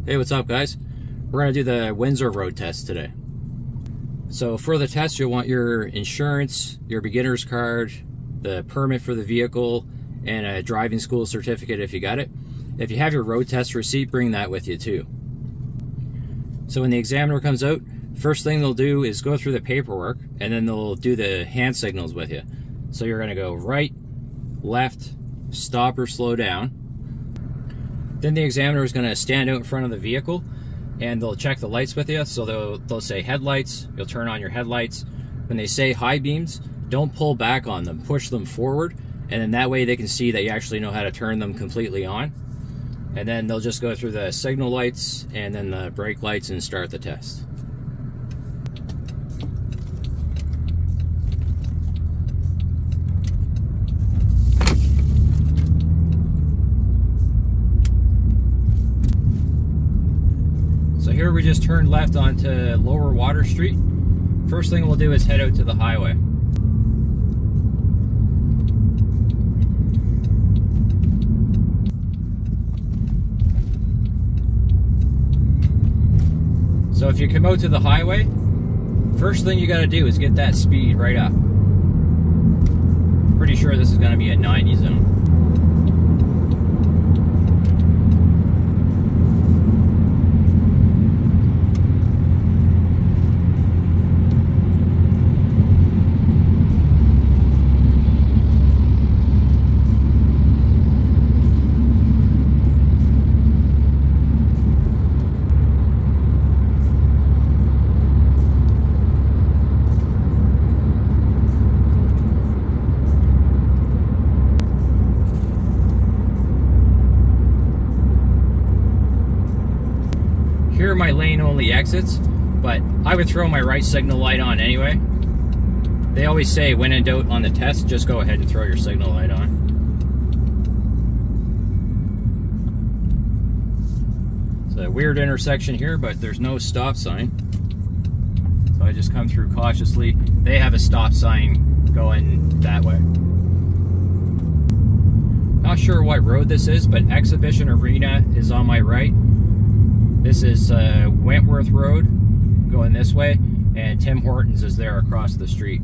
Hey, what's up guys? We're going to do the Windsor road test today. So for the test, you'll want your insurance, your beginner's card, the permit for the vehicle, and a driving school certificate if you got it. If you have your road test receipt, bring that with you too. So when the examiner comes out, first thing they'll do is go through the paperwork, and then they'll do the hand signals with you. So you're going to go right, left, stop or slow down. Then the examiner is going to stand out in front of the vehicle and they'll check the lights with you. So they'll say headlights, you'll turn on your headlights. When they say high beams, don't pull back on them, push them forward, and then that way they can see that you actually know how to turn them completely on. And then they'll just go through the signal lights and then the brake lights and start the test. So here we just turned left onto Lower Water Street. First thing we'll do is head out to the highway. So if you come out to the highway, first thing you got to do is get that speed right up. Pretty sure this is going to be a 90 zone. Here are my lane only exits, but I would throw my right signal light on anyway. They always say when in doubt on the test, just go ahead and throw your signal light on. It's a weird intersection here, but there's no stop sign. So I just come through cautiously. They have a stop sign going that way. Not sure what road this is, but Exhibition Arena is on my right. This is Wentworth Road going this way, and Tim Hortons is there across the street.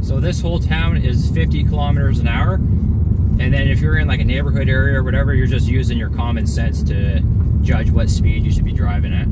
So this whole town is 50 kilometers an hour, and then if you're in like a neighborhood area or whatever, you're just using your common sense to judge what speed you should be driving at.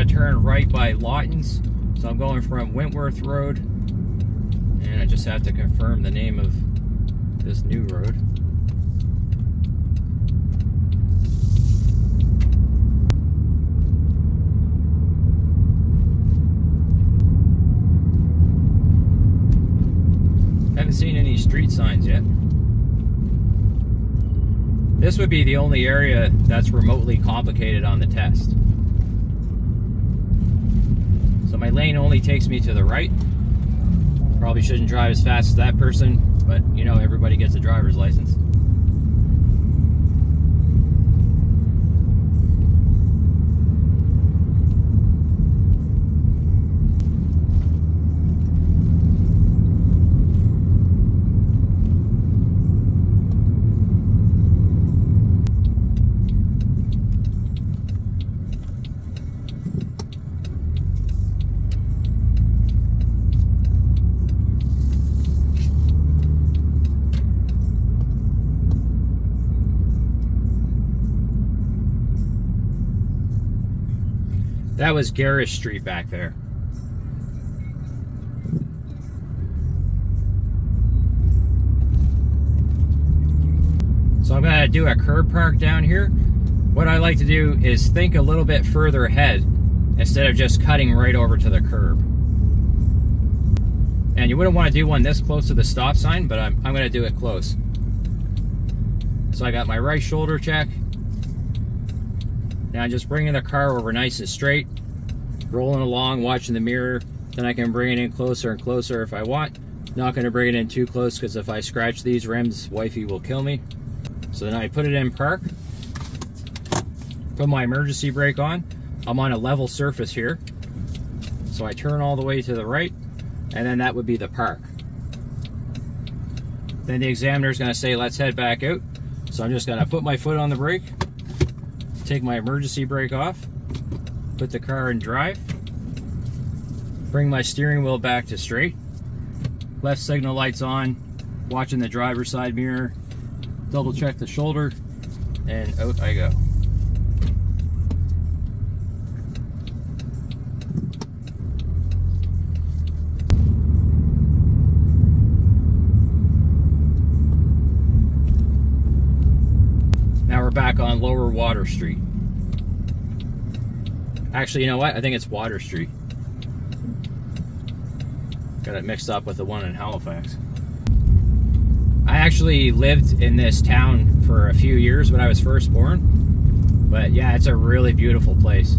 Turn right by Lawton's, so I'm going from Wentworth Road, and I just have to confirm the name of this new road. Haven't seen any street signs yet. This would be the only area that's remotely complicated on the test. So my lane only takes me to the right. Probably shouldn't drive as fast as that person, but you know, everybody gets a driver's license. That was Garish Street back there. So I'm gonna do a curb park down here. What I like to do is think a little bit further ahead instead of just cutting right over to the curb. And you wouldn't want to do one this close to the stop sign, but I'm gonna do it close. So I got my right shoulder check. Now I'm just bringing the car over nice and straight, rolling along, watching the mirror. Then I can bring it in closer and closer if I want. Not going to bring it in too close because if I scratch these rims, wifey will kill me. So then I put it in park, put my emergency brake on. I'm on a level surface here. So I turn all the way to the right, and then that would be the park. Then the examiner is going to say, let's head back out. So I'm just going to put my foot on the brake, take my emergency brake off, put the car in drive, bring my steering wheel back to straight, left signal lights on, watching the driver's side mirror, double check the shoulder, and out I go. Now we're back on Lower Water Street. Actually, you know what? I think it's Water Street. Got it mixed up with the one in Halifax. I actually lived in this town for a few years when I was first born. But yeah, it's a really beautiful place.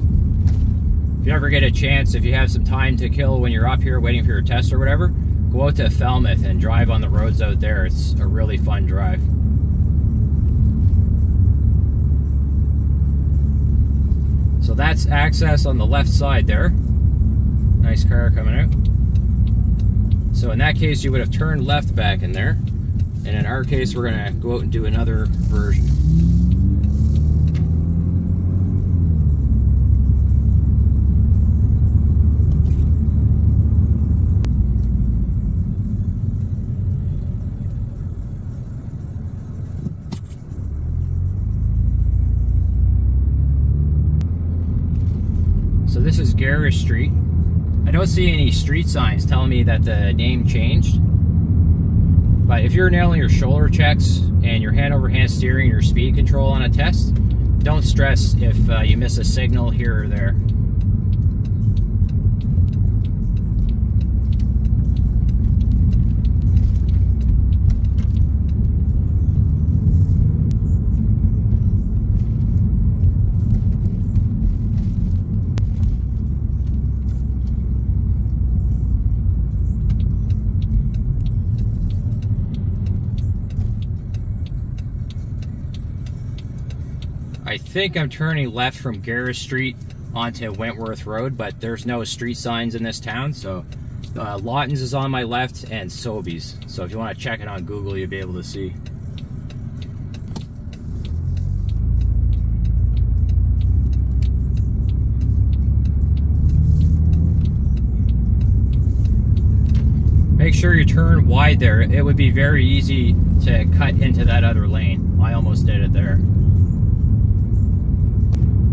If you ever get a chance, if you have some time to kill when you're up here waiting for your test or whatever, go out to Falmouth and drive on the roads out there. It's a really fun drive. So that's access on the left side there. Nice car coming out. So in that case, you would have turned left back in there. And in our case, we're gonna go out and do another version. So this is Garrish Street. I don't see any street signs telling me that the name changed. But if you're nailing your shoulder checks and your hand-over-hand steering, your speed control on a test, don't stress if you miss a signal here or there. I think I'm turning left from Garrish Street onto Wentworth Road, but there's no street signs in this town, so Lawton's is on my left and Sobeys. So if you want to check it on Google, you'll be able to see. Make sure you turn wide there. It would be very easy to cut into that other lane. I almost did it there.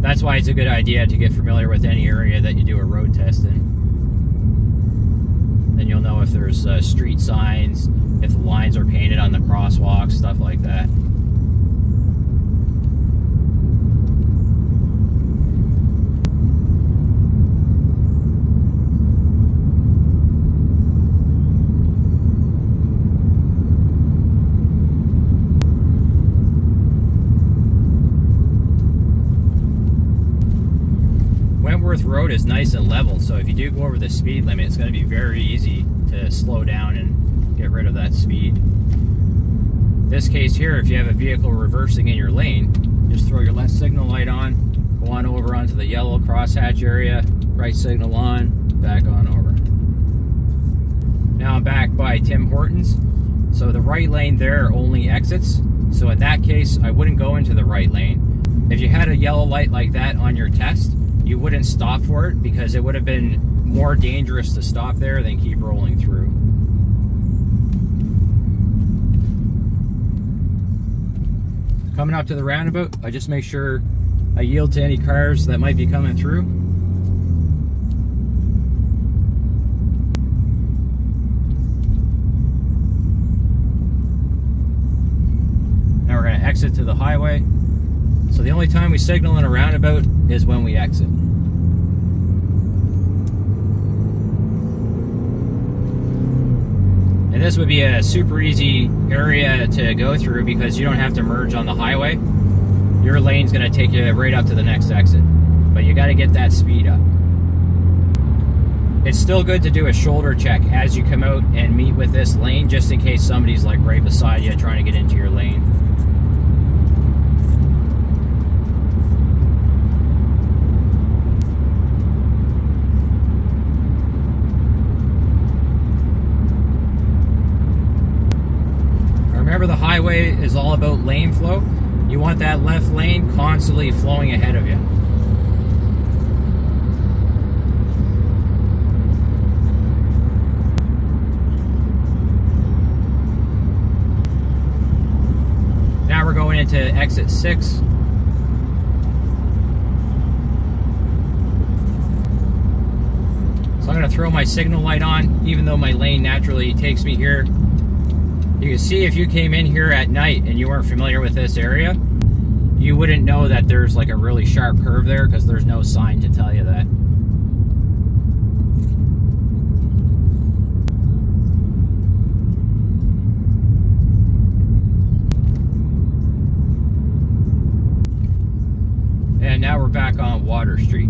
That's why it's a good idea to get familiar with any area that you do a road test in. Then you'll know if there's street signs, if the lines are painted on the crosswalks, stuff like that. Road is nice and level, so if you do go over the speed limit, it's going to be very easy to slow down and get rid of that speed. In this case here, if you have a vehicle reversing in your lane, just throw your left signal light on, go on over onto the yellow crosshatch area, right signal on, back on over. Now I'm back by Tim Hortons. So the right lane there only exits, so in that case I wouldn't go into the right lane. If you had a yellow light like that on your test, you wouldn't stop for it because it would have been more dangerous to stop there than keep rolling through. Coming up to the roundabout, I just make sure I yield to any cars that might be coming through. Now we're We're going to exit to the highway. So the only time we signal in a roundabout is when we exit. And this would be a super easy area to go through because you don't have to merge on the highway. Your lane's going to take you right up to the next exit. But you got to get that speed up. It's still good to do a shoulder check as you come out and meet with this lane, just in case somebody's like right beside you trying to get into your lane. Remember, the highway is all about lane flow. You want that left lane constantly flowing ahead of you. Now we're going into exit 6. So I'm going to throw my signal light on, even though my lane naturally takes me here. You can see if you came in here at night and you weren't familiar with this area, you wouldn't know that there's like a really sharp curve there because there's no sign to tell you that. And now we're back on Water Street.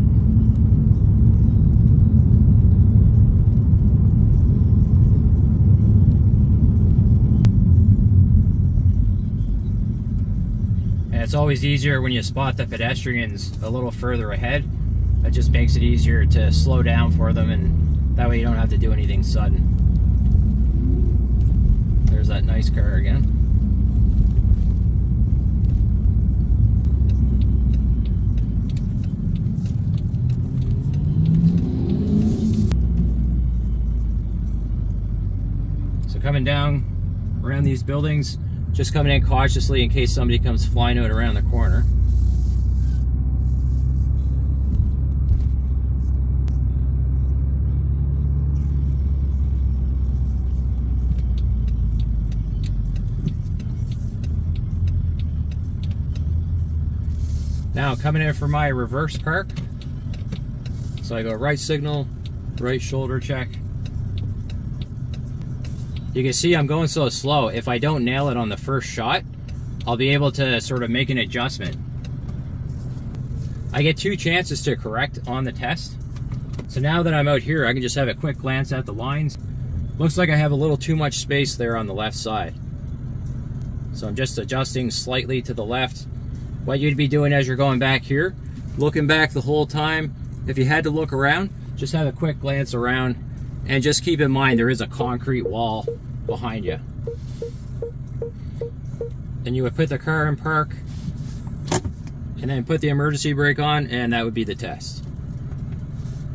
And it's always easier when you spot the pedestrians a little further ahead. That just makes it easier to slow down for them, and that way you don't have to do anything sudden. There's that nice car again. So coming down around these buildings, just coming in cautiously in case somebody comes flying out around the corner. Now coming in for my reverse park. So I go right signal, right shoulder check. You can see I'm going so slow. If I don't nail it on the first shot, I'll be able to sort of make an adjustment. I get 2 chances to correct on the test. So now that I'm out here, I can just have a quick glance at the lines. Looks like I have a little too much space there on the left side. So I'm just adjusting slightly to the left. What you'd be doing as you're going back here, looking back the whole time. If you had to look around, just have a quick glance around. And just keep in mind there is a concrete wall behind you. And you would put the car in park and then put the emergency brake on, and that would be the test.